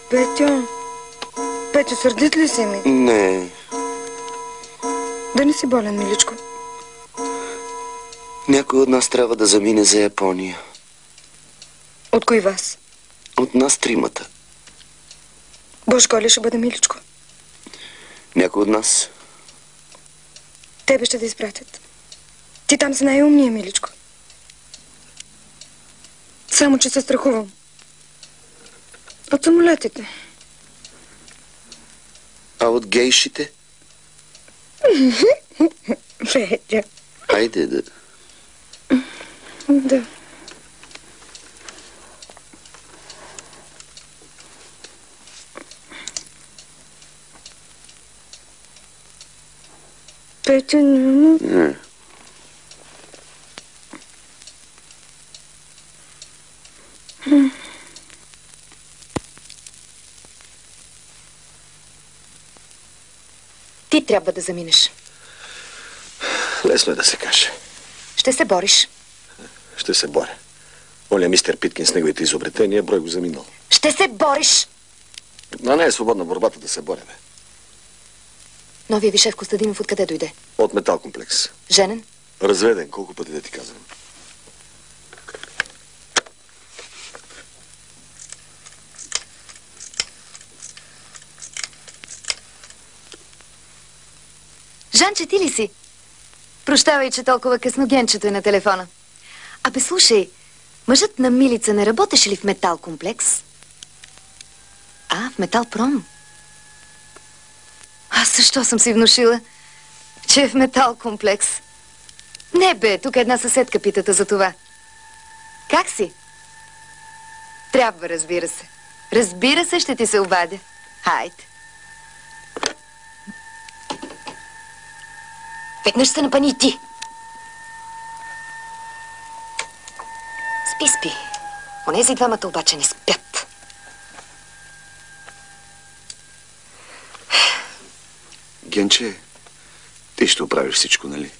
Петю, Петю, сърдит ли си ми? Не. Да не си болен, миличко? Някой от нас трябва да замине за Япония. От кой вас? От нас тримата. Божко ли ще бъде, миличко? Някой от нас. Тебе ще да изпратят. Ти там си най-умния, миличко. Само, че се страхувам. От самолетите. А от гейшите? Петя. Айде да. Да. Петя, Не. Ти трябва да заминеш. Лесно е да се каже. Ще се бориш. Ще се боря. Оня мистер Питкин с неговите изобретения, брой го заминал. Ще се бориш! Но не е свободна борбата да се боряме. Новия ви шеф Костадинов откъде дойде? От Метал комплекс. Женен? Разведен, колко пъти да ти казвам. Жанче, ти ли си? Прощавай, че толкова късно Генчето е на телефона. Абе, слушай, мъжът на Милица не работеше ли в Метал комплекс? А, в Метал Пром? Аз защо съм си внушила, че е в Метал комплекс? Не бе, тук една съседка питата за това. Как си? Трябва, разбира се. Разбира се, ще ти се обадя. Хайде. Веднъж се напани и ти. Спи, спи. Онези двамата обаче не спят. Генче, ти ще оправиш всичко, нали?